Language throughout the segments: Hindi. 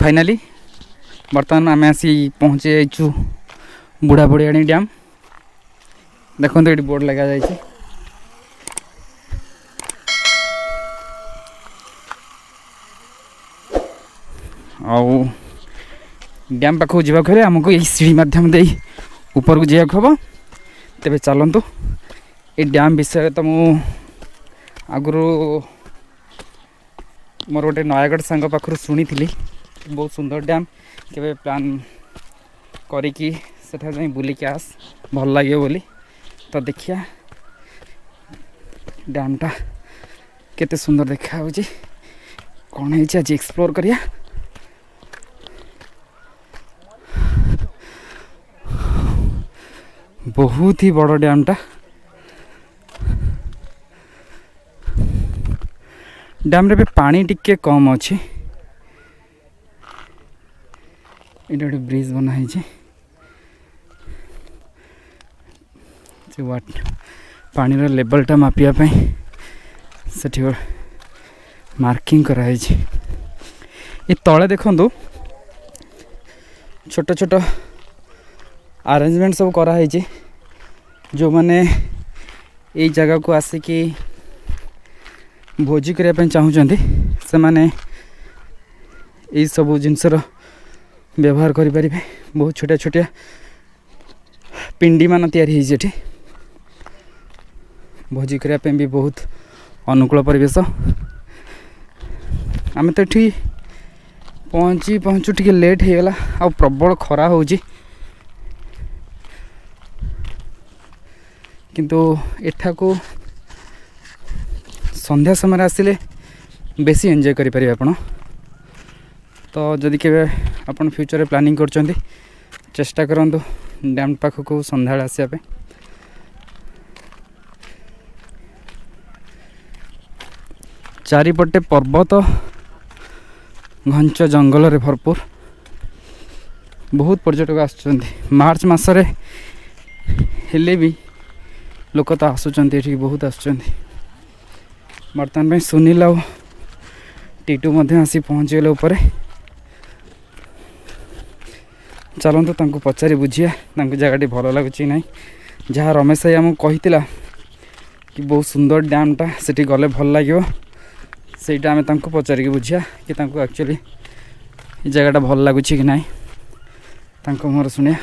फाइनाली बर्तमान आम आसी पहुँची जाइचु बुढ़ा बुढ़ियाणी डैम। देखो ये बोर्ड लगा जाइए आउ डैम पाखक जावाक हेले आमको यही सीढ़ी माध्यम दे ऊपर को जावाक हम। तेरे चलतु ये डैम विषय तो मु आगु मोर गोटे नयागढ़ सांग पाखर शुणी बहुत सुंदर डैम के प्लान करिकी सेठा जाई बुलिकी आस भल लगे बोली। तो देखिया डैमटा केते सुंदर देखा होची कौन है आज एक्सप्लोर करिया। बहुत ही बड़ डैमटा। डैम रे पानी टिके कम अच्छी। ये गोटे ब्रिज बनाई पानी रो लेवलटा मापिया से मार्किंग कराई। ये तले देखो छोट छोट अरेंजमेंट सब कराई जो माने ये जगह को आसिकी भोजी करने चाहूँगी से माने ये सब जिनसर व्यवहार करें। बहुत छोटिया छोटिया पिंडी मान या भोजी करने भी बहुत अनुकूल परिवेश। आम तो ये पहुँचू टे लेट हो गला आ प्रबल खरा हो किंतु एठा को संध्या समय आसिले बेसी एंजॉय करें आपण। तो जदि के आपण फ्यूचर रे प्लानिंग करछंती चेष्टा करंतु डैम पाख को संध्या आसिया पे। चारिपटे पर्वत घंच जंगल रे भरपूर। बहुत पर्यटक आसुचंती मार्च मासरे हेले भी लोक तो आसुचंती एठी बहुत आसुचंती। बर्तमान में सुनील आउ टीटू मध्य आसी पहुँच गले ऊपर। चलतु तांको पचारि बुझिया जगह भल लगुच ना जहाँ रमेश भाई आमको कही कि बहुत सुंदर डैमटा सेठी गले भल लगे सेटा आम तांको पचारिक बुझिया कि तांको एक्चुअली जगहटा भल लगुच कि ना तांको मोर शुणिया।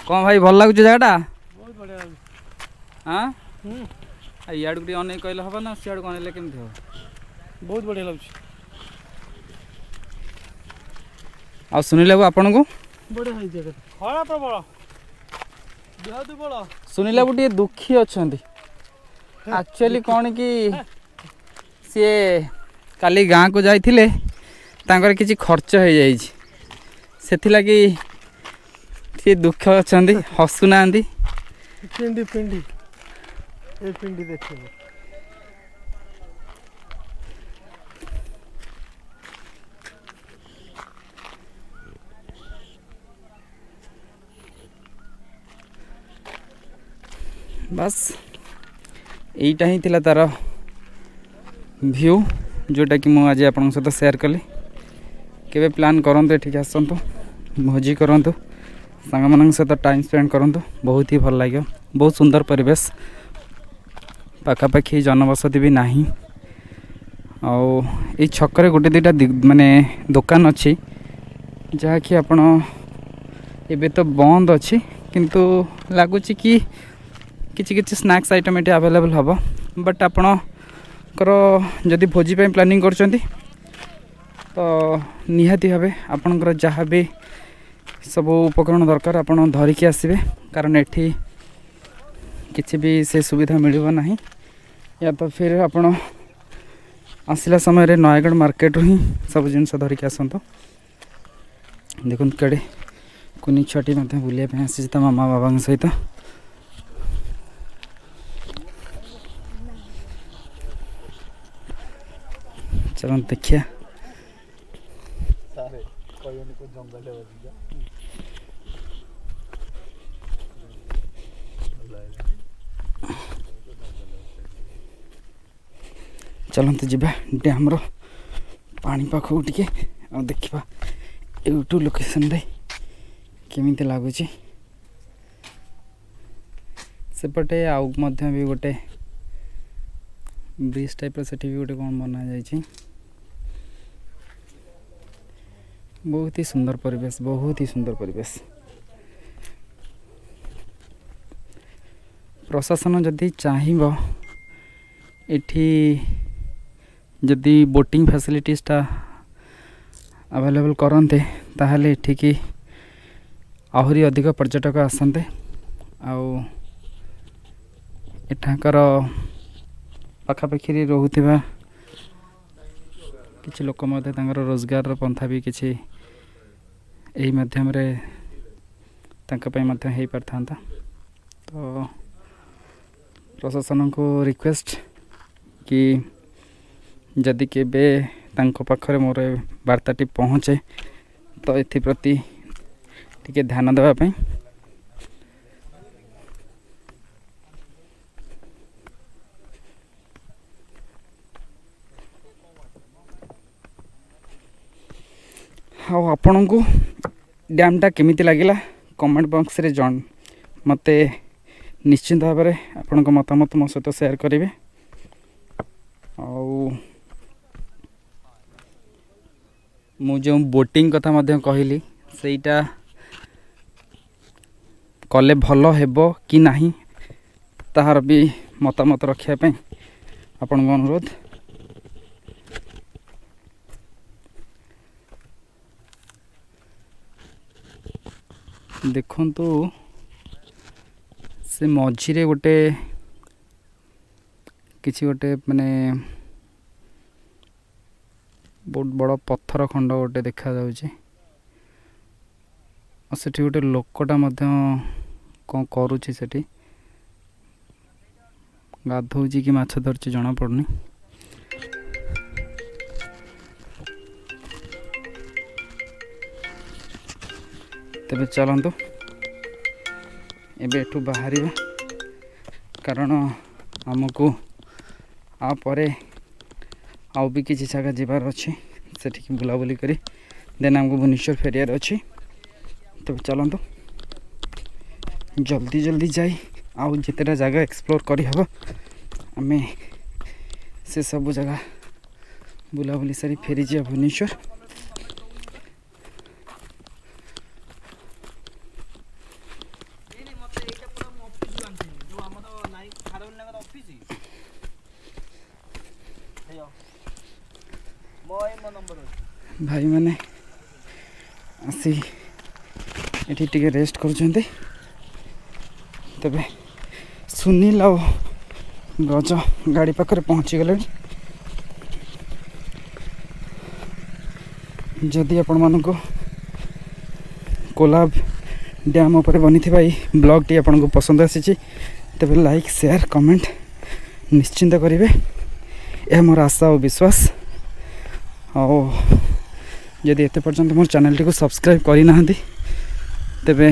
कौन भाई भल लगुच जगहटा? बहुत बढ़िया लगुच। हाँ इाड़ को अनेक कहले हम ना सियाड़ को अनेले केमती हम? बहुत बढ़िया लगुच। आ सुनील बाबू आपन को बढ़िया है जगह खरा प्रबल देह दुबल। सुनील बाबू टे दुखी अच्छा एक्चुअली कौन कि सी काली गाँ को जाइए तांकर किसी खर्च हो जाए से दुख अच्छा हसुना। पिंडी पिंडी ये पिंडी देखो बस यहीटा ही थिला तार व्यू जोटा कि मुझे आज आपन सहित शेयर कली। केवे प्लान करंतु एठिक आसंतु भोजी करंतु सांग मान सहित टाइम स्पेंड करंतु बहुत ही भल लगे। बहुत सुंदर परिवेश पाखापाखि जनबसति भी नहीं। आउ ये छकरे गोटे दुईटा माने दुकान अच्छी जहाँकि आपण एबे तो बंद अच्छी किंतु लगुच कि किसी किसी स्नैक्स आइटम ये अवेलेबल हम। बट आपणकर जदि भोजी पे प्लानिंग करछंती तो निहाती भावे आपणकर जहाँ भी सब उपकरण दरकार आपन धरिकी आसबे कारण एठी किसी भी से सुविधा मिलबो नहीं। या तो फिर आपन आसला समय रे नयागढ़ मार्केट ही सब जिनस धरिकी आसंतो। देखो कड़े कुनी छटी मत बुलिया पे आसी ता मामा बाबा सहित। चलो देखिए चलते जी डैम्र पानी पाखକୁ ଟିକେ ଆଉ ଦେଖିବା ଏଇଠୁ ଲୋକେସନରେ କେମିତି ଲାଗୁଛି। ସେପଟେ ଆଉ ମଧ୍ୟ ବି ଗୋଟେ ବ୍ରିଜ ଟାଇପ୍ର ସେଠି ବି ଗୋଟେ କ'ଣ ବନାଯାଇଛି। ବହୁତ ହି ସୁନ୍ଦର ପରିବେଶ, ବହୁତ ହି ସୁନ୍ଦର ପରିବେଶ। ପ୍ରଶାସନ ଯଦି ଚାହିଁବ ଏଠି ଯଦି ବୋଟିଂ ଫ୍ୟାସିଲିଟିସ୍ଟା ଆଭେଲେବଲ୍ କରନ୍ତେ ତାହେଲେ ଏଠିକି ଆହୁରି ଅଧିକ ପର୍ଯ୍ୟଟକ ଆସନ୍ତେ ଆଉ ଏଠାକାର ପାଖାପାଖିରେ ରହୁଥିବା କିଛି ଲୋକ ମଧ୍ୟ ତାଙ୍କର ରୋଜଗାରର ପନ୍ଥା ବି କିଛି ଏହି ମାଧ୍ୟମରେ ତାଙ୍କ ପାଇଁ ମଧ୍ୟ ହେଇପାରିଥାନ୍ତା। ତ ପ୍ରଶାସନକୁ ରିକ୍ୱେଷ୍ଟ କି ଯଦି କେବେ ତାଙ୍କ ପାଖରେ ମୋର ବାର୍ତ୍ତାଟି ପହଞ୍ଚେ ତ ଏଥିପ୍ରତି ଟିକେ ଧ୍ୟାନ ଦେବା ପାଇଁ। ଆଉ ଆପଣଙ୍କୁ ଡ୍ୟାମ୍ଟା କେମିତି ଲାଗିଲା କମେଣ୍ଟ ବକ୍ସରେ ମୋତେ ନିଶ୍ଚିନ୍ତ ଭାବରେ ଆପଣଙ୍କ ମତାମତ ମୋ ସହିତ ସେୟାର କରିବେ। ଆଉ ମୁଁ ଯେଉଁ ବୋଟିଂ କଥା ମଧ୍ୟ କହିଲି ସେଇଟା କଲେ ଭଲ ହେବ କି ନାହିଁ ତାହାର ବି ମତାମତ ରଖିବା ପାଇଁ ଆପଣଙ୍କ ଅନୁରୋଧ। ଦେଖନ୍ତୁ ସେ ମଝିରେ ଗୋଟେ କିଛି ଗୋଟେ ମାନେ ବହୁତ ବଡ଼ ପଥର ଖଣ୍ଡ ଗୋଟେ ଦେଖାଯାଉଛି ଆଉ ସେଠି ଗୋଟେ ଲୋକଟା ମଧ୍ୟ କ'ଣ କରୁଛି, ସେଠି ଗାଧଉଛି କି ମାଛ ଧରୁଛି ଜଣାପଡ଼ୁନି। ତେବେ ଚାଲନ୍ତୁ ଏବେ ଏଠୁ ବାହାରିବା, କାରଣ ଆମକୁ ଆ ପରେ ଆଉ ବି କିଛି ଜାଗା ଯିବାର ଅଛି, ସେଠିକି ବୁଲାବୁଲି କରି ଦେନ୍ ଆମକୁ ଭୁବନେଶ୍ୱର ଫେରିବାର ଅଛି। ତେବେ ଚାଲନ୍ତୁ ଜଲ୍ଦି ଜଲ୍ଦି ଯାଇ ଆଉ ଯେତେଟା ଜାଗା ଏକ୍ସପ୍ଲୋର୍ କରିହେବ ଆମେ ସେସବୁ ଜାଗା ବୁଲାବୁଲି ସାରି ଫେରିଯିବା ଭୁବନେଶ୍ୱର। ଭାଇମାନେ ଆସି ଏଠି ଟିକେ ରେଷ୍ଟ କରୁଛନ୍ତି। ତେବେ ସୁନୀଲ ଆଉ ବ୍ରଜ ଗାଡ଼ି ପାଖରେ ପହଞ୍ଚିଗଲେଣି। ଯଦି ଆପଣମାନଙ୍କୁ କୋଲାବ ଡ୍ୟାମ୍ ଉପରେ ବନିଥିବା ଏଇ ବ୍ଲଗ୍ଟି ଆପଣଙ୍କୁ ପସନ୍ଦ ଆସିଛି ତେବେ ଲାଇକ୍, ସେୟାର, କମେଣ୍ଟ ନିଶ୍ଚିନ୍ତ କରିବେ, ଏହା ମୋର ଆଶା ଓ ବିଶ୍ୱାସ। ଆଉ ଯଦି ଏତେ ପର୍ଯ୍ୟନ୍ତ ମୋ ଚ୍ୟାନେଲଟିକୁ ସବସ୍କ୍ରାଇବ୍ କରିନାହାନ୍ତି ତେବେ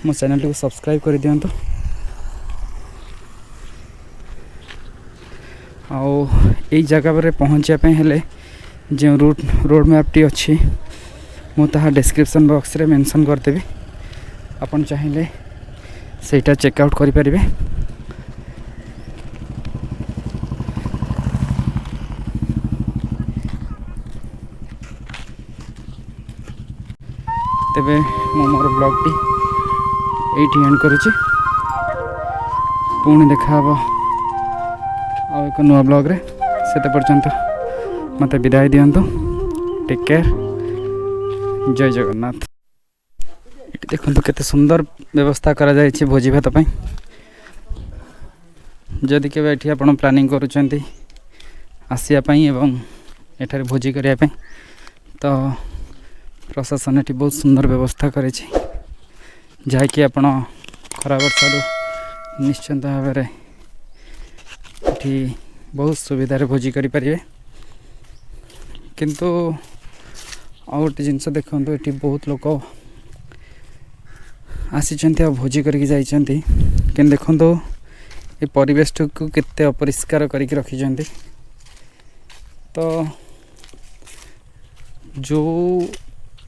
ମୋ ଚ୍ୟାନେଲଟିକୁ ସବସ୍କ୍ରାଇବ୍ କରିଦିଅନ୍ତୁ। ଆଉ ଏଇ ଜାଗାରେ ପହଞ୍ଚିବା ପାଇଁ ହେଲେ ଯେଉଁ ରୋଡ଼ ମ୍ୟାପ୍ଟି ଅଛି ମୁଁ ତାହା ଡେସ୍କ୍ରିପ୍ସନ୍ ବକ୍ସରେ ମେନସନ୍ କରିଦେବି, ଆପଣ ଚାହିଁଲେ ସେଇଟା ଚେକ୍ ଆଉଟ୍ କରିପାରିବେ। ତେବେ ମୁଁ ମୋର ବ୍ଲଗ୍ଟି ଏଇଠି ଏଣ୍ଡ କରୁଛି, ପୁଣି ଦେଖା ହେବ ଆଉ ଏକ ନୂଆ ବ୍ଲଗ୍ରେ। ସେତେ ପର୍ଯ୍ୟନ୍ତ ମୋତେ ବିଦାୟ ଦିଅନ୍ତୁ। ଟେକ୍ କେୟାର, ଜୟ ଜଗନ୍ନାଥ। ଏଠି ଦେଖନ୍ତୁ କେତେ ସୁନ୍ଦର ବ୍ୟବସ୍ଥା କରାଯାଇଛି ଭୋଜି ଭାତ ପାଇଁ। ଯଦି କେବେ ଏଠି ଆପଣ ପ୍ଲାନିଂ କରୁଛନ୍ତି ଆସିବା ପାଇଁ ଏବଂ ଏଠାରେ ଭୋଜି କରିବା ପାଇଁ ତ ପ୍ରଶାସନ ଏଠି ବହୁତ ସୁନ୍ଦର ବ୍ୟବସ୍ଥା କରିଛି, ଯାହାକି ଆପଣ ଖରା ବର୍ଷାରୁ ନିଶ୍ଚିନ୍ତ ଭାବରେ ଏଠି ବହୁତ ସୁବିଧାରେ ଭୋଜି କରିପାରିବେ। କିନ୍ତୁ ଆଉ ଗୋଟେ ଜିନିଷ ଦେଖନ୍ତୁ, ଏଠି ବହୁତ ଲୋକ ଆସିଛନ୍ତି ଆଉ ଭୋଜି କରିକି ଯାଇଛନ୍ତି, କିନ୍ତୁ ଦେଖନ୍ତୁ ଏ ପରିବେଶଟିକୁ କେତେ ଅପରିଷ୍କାର କରିକି ରଖିଛନ୍ତି। तो जो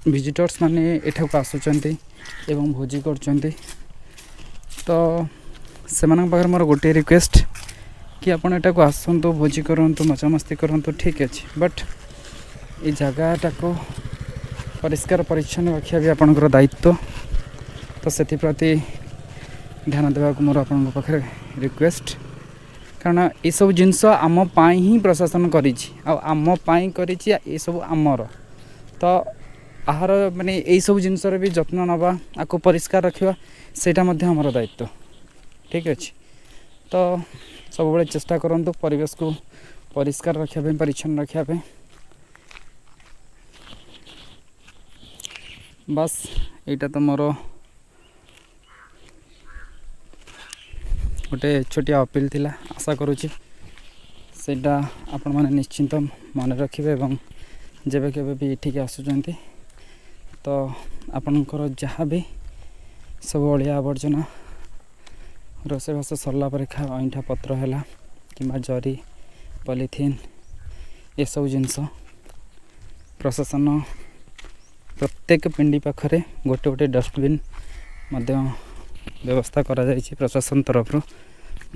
विजिटर्स माने एठाक आसुचंती एवं भोजी करचंती तो सेमानक पाखरे मोर गोटे रिक्वेस्ट कि आपण एटाक आसंतु भोजी करंतु मजामस्ती करंतु ठीक अच्छे बट ये जगह को परिष्कार परिच्छन्न रखा भी आपंकर दायित्व तो से प्रति ध्यान देवा मोर आपण पाखे रिक्वेस्ट कारण ये सब जिनस आम ही प्रशासन करी सब आमर तो आहार माने यही सब जिनस भी जत्न नवा आपको परिष्कार रखा सेटा आमर दायित्व ठीक अच्छे तो सब बड़े चेष्टा करंतु परिवेश को परिष्कार रखा परिच्छन्न रखा बस यहाँ तो मोर गोटे छोटिया अपील थिला आशा करुँची सेटा आपण मैंने निश्चिंत मन रखिए एवं जेबे केबे भी ठीक आसुचंती तो आपणकर जहाँ भी सब अलिया आवर्जना रोषेबास सरला पर अईठा पत्र है कि जरी पॉलीथिन ये सब जिनस प्रशासन प्रत्येक पिंडी पाखरे गोटे गोटे डस्टबिन व्यवस्था करा जायछि प्रशासन तरफ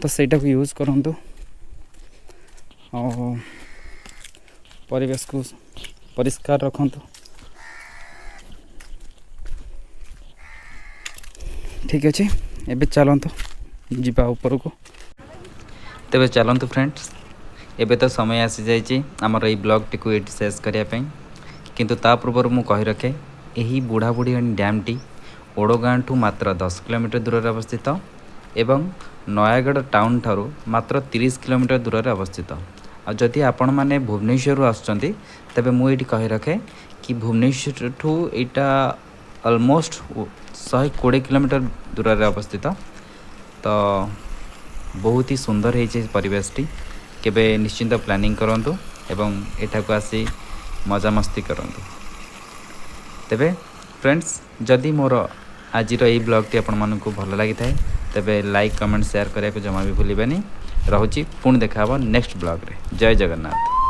तो सेटा को यूज करंतु और परिवेश को परिष्कार रखंतु ठीक अच्छे एबे चलंतु जीवा ऊपर को तेबे चलंतु फ्रेंड्स एबे तो समय आसी जाइछि हमर ई ब्लॉग टिकु एटी शेष करिया पई किंतु ता पूर्व मु कहि रखे यही बुढ़ाबुढ़ी डैम टी ओडगाँ ठू मात्र 10 किलोमीटर दूर अवस्थित एवं नयागढ़ टाउन ठारू मात्र 30 किलोमीटर दूर अवस्थित आ जदि आपण माने भुवनेश्वर आसुचंती तबे मु एटी कहि रखे कि भुवनेश्वर ठू एटा ऑलमोस्ट 120 किलोमीटर दूर अवस्थित तो बहुत ही सुंदर है परिवेशटी केबे निश्चिंत प्लानिंग करंतु एवं एठा को आसी मजामस्ती करंतु तेबे फ्रेंड्स जदि मोर आज यही ब्लॉगटी आपण मानकु भल लगी थाए तेबे लाइक कमेंट शेयर करने को जमा भी भूलिबेनी रहुची पुणी देखा नेक्स्ट ब्लॉग रे जय जगन्नाथ।